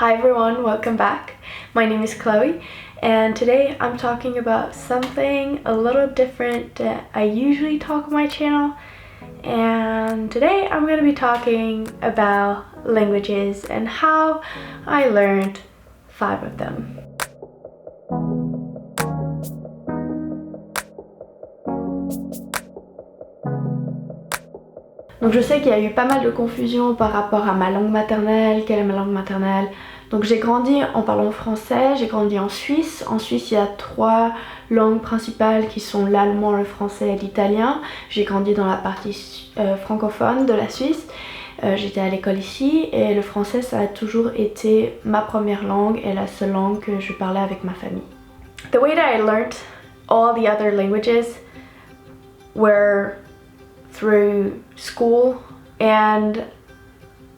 Hi everyone, welcome back. My name is Chloe and today I'm talking about something a little different that I usually talk on my channel, and today I'm going to be talking about languages and how I learned 5 of them. Donc je sais qu'il y a eu pas mal de confusion par rapport à ma langue maternelle, quelle est ma langue maternelle. Donc j'ai grandi en parlant français, j'ai grandi en Suisse. En Suisse il y a 3 langues principales qui sont l'allemand, le français et l'italien. J'ai grandi dans la partie francophone de la Suisse. J'étais à l'école ici et le français ça a toujours été ma première langue et la seule langue que je parlais avec ma famille. The way that I learned all the other languages were through school, and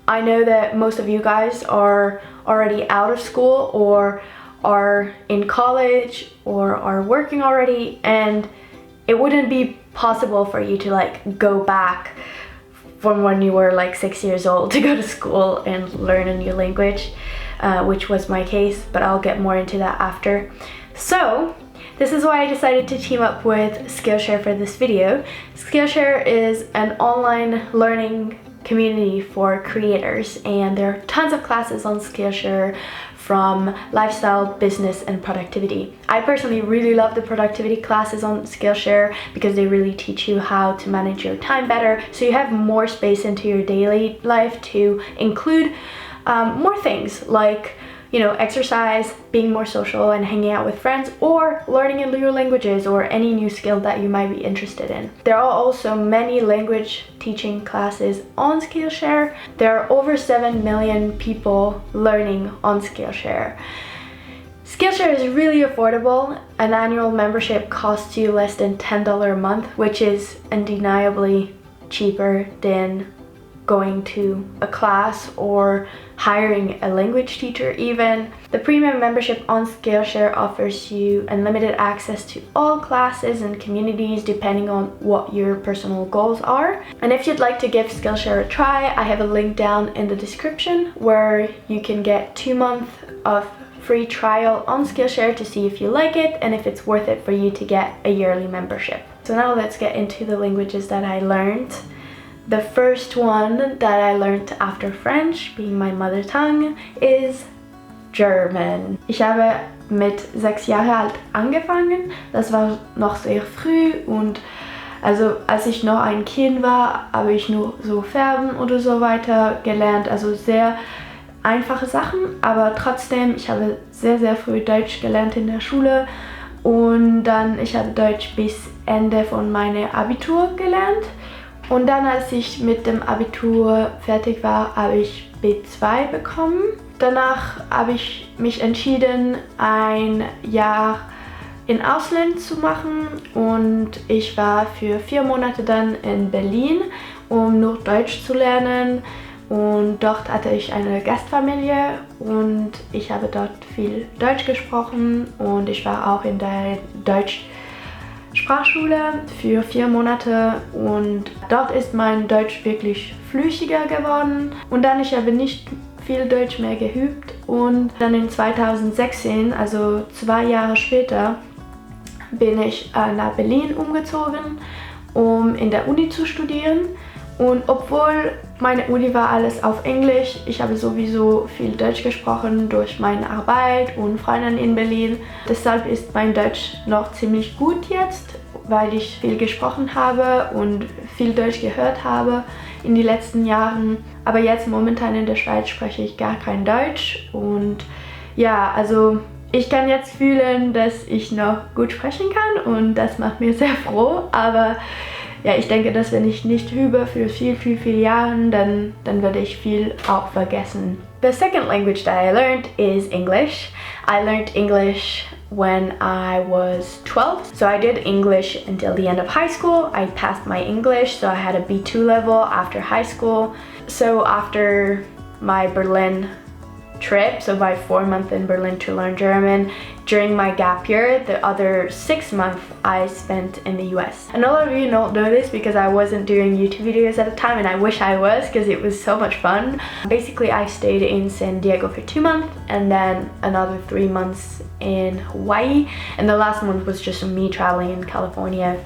I know that most of you guys are already out of school or are in college or are working already, and it wouldn't be possible for you to like go back from when you were like 6 years old to go to school and learn a new language, which was my case, but I'll get more into that after. So this is why I decided to team up with Skillshare for this video. Skillshare is an online learning community for creators, and there are tons of classes on Skillshare from lifestyle, business, and productivity. I personally really love the productivity classes on Skillshare because they really teach you how to manage your time better, so you have more space into your daily life to include more things like exercise, being more social and hanging out with friends, or learning new languages or any new skill that you might be interested in. There are also many language teaching classes on Skillshare. There are over 7 million people learning on Skillshare. Skillshare is really affordable. An annual membership costs you less than $10 a month, which is undeniably cheaper than going to a class or hiring a language teacher even. The premium membership on Skillshare offers you unlimited access to all classes and communities depending on what your personal goals are. And if you'd like to give Skillshare a try, I have a link down in the description where you can get 2 months of free trial on Skillshare to see if you like it and if it's worth it for you to get a yearly membership. So now let's get into the languages that I learned. The first one that I learned after French, being my mother tongue, is German. Ich habe mit 6 Jahre alt angefangen, das war noch sehr früh, und also als ich noch ein Kind war, habe ich nur so Verben oder so weiter gelernt, also sehr einfache Sachen, aber trotzdem, ich habe sehr, sehr früh Deutsch gelernt in der Schule, und dann ich habe Deutsch bis Ende von meinem Abitur gelernt. Und dann, als ich mit dem Abitur fertig war, habe ich B2 bekommen. Danach habe ich mich entschieden, ein Jahr in Ausland zu machen, und ich war für 4 Monate dann in Berlin, um nur Deutsch zu lernen. Und dort hatte ich eine Gastfamilie und ich habe dort viel Deutsch gesprochen, und ich war auch in der Sprachschule für 4 Monate, und dort ist mein Deutsch wirklich flüssiger geworden. Und dann, ich habe nicht viel Deutsch mehr geübt, und dann in 2016, also 2 Jahre später, bin ich nach Berlin umgezogen, um in der Uni zu studieren. Und obwohl meine Uni war alles auf Englisch, ich habe sowieso viel Deutsch gesprochen durch meine Arbeit und Freunde in Berlin. Deshalb ist mein Deutsch noch ziemlich gut jetzt, weil ich viel gesprochen habe und viel Deutsch gehört habe in den letzten Jahren. Aber jetzt momentan in der Schweiz spreche ich gar kein Deutsch, und ja, also ich kann jetzt fühlen, dass ich noch gut sprechen kann, und das macht mir sehr froh, aber ja, ich denke, dass wenn ich nicht übe für viel Jahren, dann werde ich viel auch vergessen. The second language that I learned is English. I learned English when I was 12. So I did English until the end of high school. I passed my English, so I had a B2 level after high school. So after my Berlin trip, so my 4 month in Berlin to learn German. During my gap year, the other 6 months I spent in the US. And a lot of you don't know this because I wasn't doing YouTube videos at the time, and I wish I was because it was so much fun. Basically, I stayed in San Diego for 2 months and then another 3 months in Hawaii, and the last month was just me traveling in California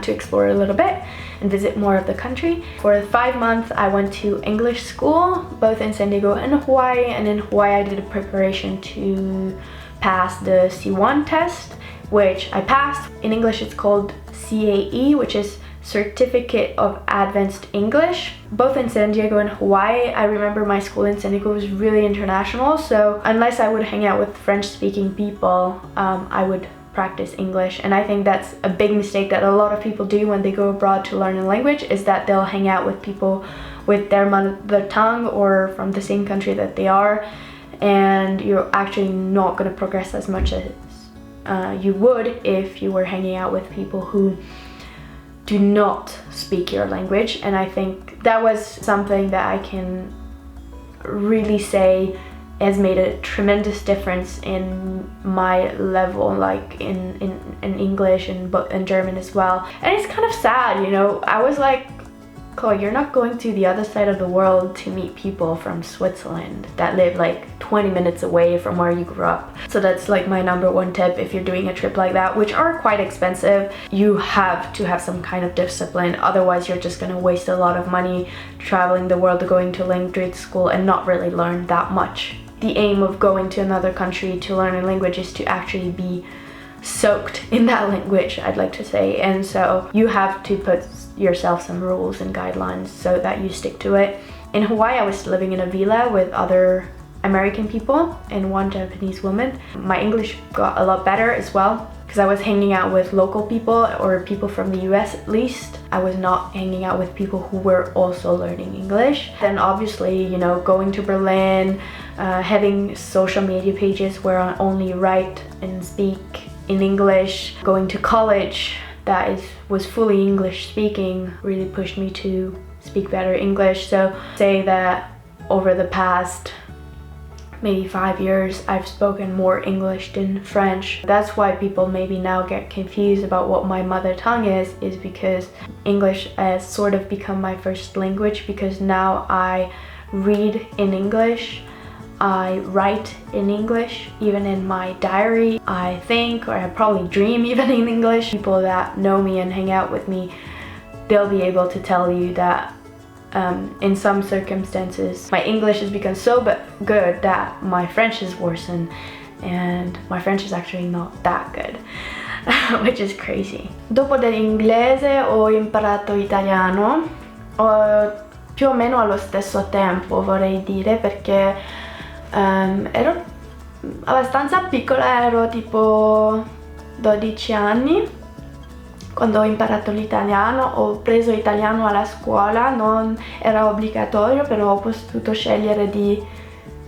to explore a little bit and visit more of the country. For 5 months I went to English school, both in San Diego and Hawaii, and in Hawaii I did a preparation to pass the C1 test, which I passed. In English it's called CAE, which is Certificate of Advanced English. Both in San Diego and Hawaii, I remember my school in San Diego was really international, so unless I would hang out with French-speaking people, I would practice English. And I think that's a big mistake that a lot of people do when they go abroad to learn a language, is that they'll hang out with people with their mother tongue or from the same country that they are, and you're actually not going to progress as much as you would if you were hanging out with people who do not speak your language. And I think that was something that I can really say has made a tremendous difference in my level, like in English and in German as well. And it's kind of sad, you know. I was like, Chloe, you're not going to the other side of the world to meet people from Switzerland that live like 20 minutes away from where you grew up. So that's like my number one tip if you're doing a trip like that, which are quite expensive. You have to have some kind of discipline, otherwise you're just gonna waste a lot of money traveling the world, going to language school and not really learn that much. The aim of going to another country to learn a language is to actually be soaked in that language, I'd like to say. And so you have to put yourself some rules and guidelines so that you stick to it. In Hawaii, I was living in a villa with other American people and one Japanese woman. My English got a lot better as well because I was hanging out with local people, or people from the US at least. I was not hanging out with people who were also learning English. Then obviously, you know, going to Berlin, having social media pages where I only write and speak in English, going to college that was fully English speaking really pushed me to speak better English. So say that over the past maybe 5 years I've spoken more English than French. That's why people maybe now get confused about what my mother tongue is because English has sort of become my first language, because now I read in English, I write in English, even in my diary. I think, or I probably dream even in English. People that know me and hang out with me, they'll be able to tell you that in some circumstances my English has become so good that my French is worsened, and my French is actually not that good, which is crazy. Dopo dell'inglese ho imparato italiano, più o meno allo stesso tempo vorrei dire, perché ero abbastanza piccola, ero tipo 12 anni quando ho imparato l'italiano. Ho preso italiano alla scuola, non era obbligatorio, però ho potuto scegliere di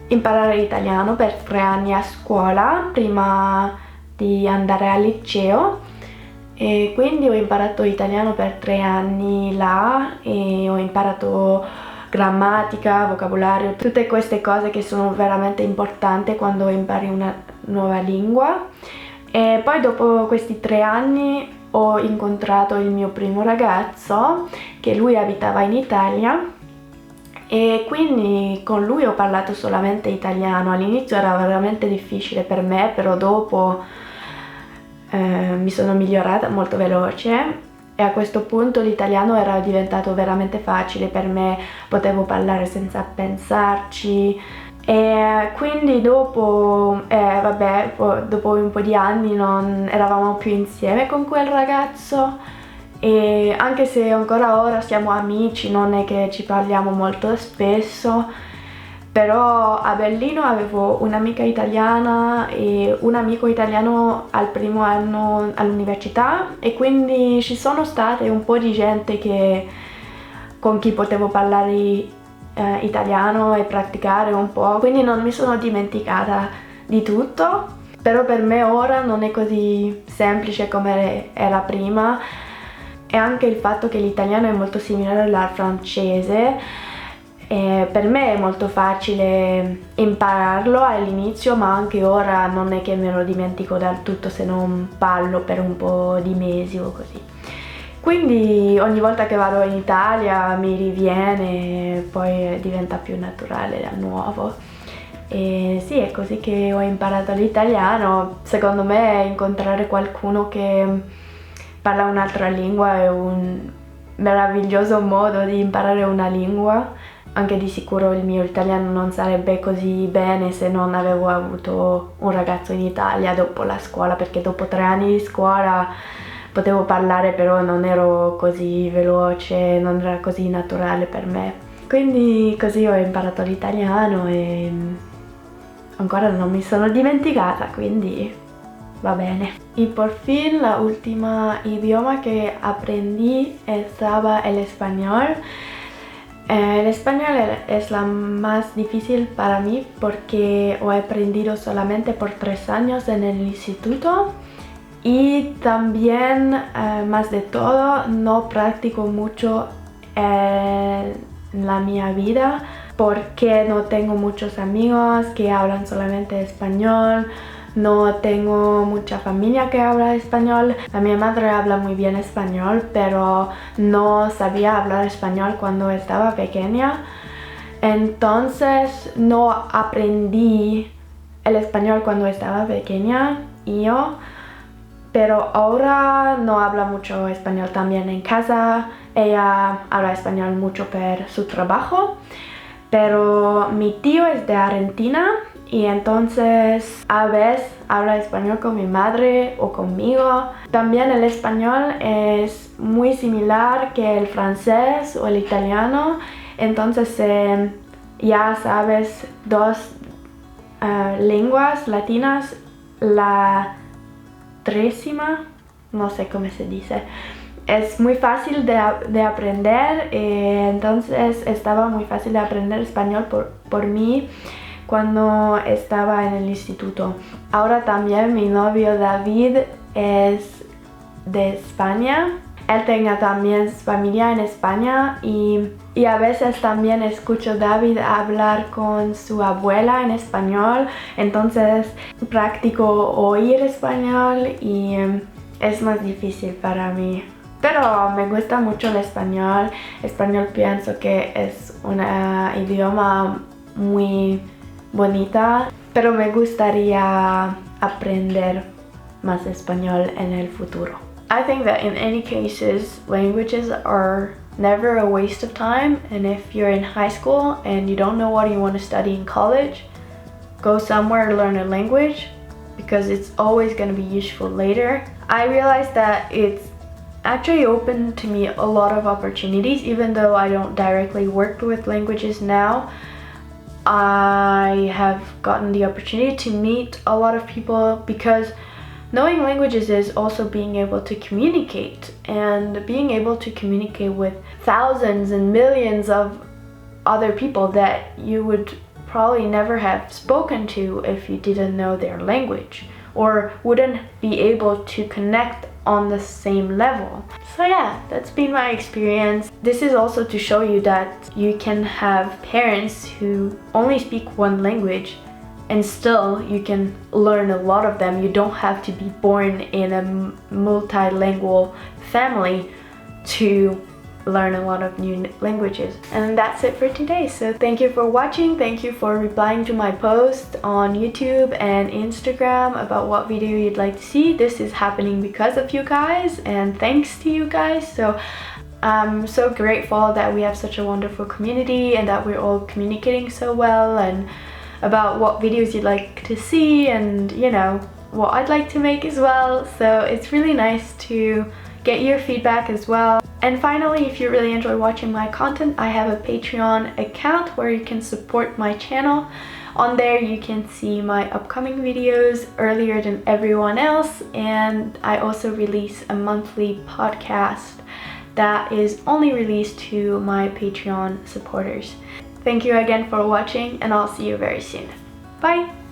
imparare l'italiano per 3 anni a scuola prima di andare al liceo, e quindi ho imparato italiano per 3 anni là e ho imparato grammatica, vocabolario, tutte queste cose che sono veramente importanti quando impari una nuova lingua. E poi dopo questi 3 anni ho incontrato il mio primo ragazzo, che lui abitava in Italia, e quindi con lui ho parlato solamente italiano. All'inizio era veramente difficile per me, però dopo mi sono migliorata molto veloce, e a questo punto l'italiano era diventato veramente facile per me, potevo parlare senza pensarci. E quindi dopo, dopo un po' di anni non eravamo più insieme con quel ragazzo, e anche se ancora ora siamo amici, non è che ci parliamo molto spesso, però a Berlino avevo un'amica italiana e un amico italiano al primo anno all'università, e quindi ci sono state un po' di gente con chi potevo parlare italiano e praticare un po', quindi non mi sono dimenticata di tutto. Però per me ora non è così semplice come era prima, e anche il fatto che l'italiano è molto simile al francese, E per me è molto facile impararlo all'inizio, ma anche ora non è che me lo dimentico del tutto se non parlo per un po' di mesi o così. Quindi ogni volta che vado in Italia mi riviene, poi diventa più naturale da nuovo. E sì, è così che ho imparato l'italiano. Secondo me incontrare qualcuno che parla un'altra lingua è un meraviglioso modo di imparare una lingua. Anche di sicuro il mio italiano non sarebbe così bene se non avevo avuto un ragazzo in Italia dopo la scuola, perché dopo 3 anni di scuola potevo parlare, però non ero così veloce, non era così naturale per me. Quindi così ho imparato l'italiano e ancora non mi sono dimenticata, quindi va bene. Y por fin la última idioma que aprendí estaba el español. El español es la más difícil para mí porque lo he aprendido solamente por 3 años en el instituto y también, más de todo, no practico mucho en la mia vida porque no tengo muchos amigos que hablan solamente español. No tengo mucha familia que habla español. La mi madre habla muy bien español, pero no sabía hablar español cuando estaba pequeña. Entonces no aprendí el español cuando estaba pequeña yo, pero ahora no habla mucho español también en casa. Ella habla español mucho por su trabajo, pero mi tío es de Argentina y entonces a veces habla español con mi madre o conmigo. También el español es muy similar que el francés o el italiano, entonces ya sabes 2 lenguas latinas, la trécima, no sé cómo se dice. Es muy fácil de aprender, entonces estaba muy fácil de aprender español por mí cuando estaba en el instituto. Ahora también mi novio David es de España. Él tiene también familia en España y a veces también escucho a David hablar con su abuela en español. Entonces practico oír español y es más difícil para mí. Pero me gusta mucho el español. Español pienso que es un idioma muy bonita, pero me gustaría aprender más español en el futuro. I think that in any cases, languages are never a waste of time, and if you're in high school and you don't know what you want to study in college, go somewhere to learn a language because it's always going to be useful later. I realized that it's actually opened to me a lot of opportunities, even though I don't directly work with languages now. I have gotten the opportunity to meet a lot of people because knowing languages is also being able to communicate, and being able to communicate with thousands and millions of other people that you would probably never have spoken to if you didn't know their language, or wouldn't be able to connect on the same level. So yeah, that's been my experience. This is also to show you that you can have parents who only speak one language and still you can learn a lot of them. You don't have to be born in a multilingual family to learn a lot of new languages. And that's it for today. So thank you for watching. Thank you for replying to my post on YouTube and Instagram about what video you'd like to see. This is happening because of you guys and thanks to you guys. So I'm so grateful that we have such a wonderful community and that we're all communicating so well, and about what videos you'd like to see, and you know, what I'd like to make as well. So it's really nice to get your feedback as well. And finally, if you really enjoy watching my content, I have a Patreon account where you can support my channel. On there you can see my upcoming videos earlier than everyone else, and I also release a monthly podcast that is only released to my Patreon supporters. Thank you again for watching, and I'll see you very soon. Bye!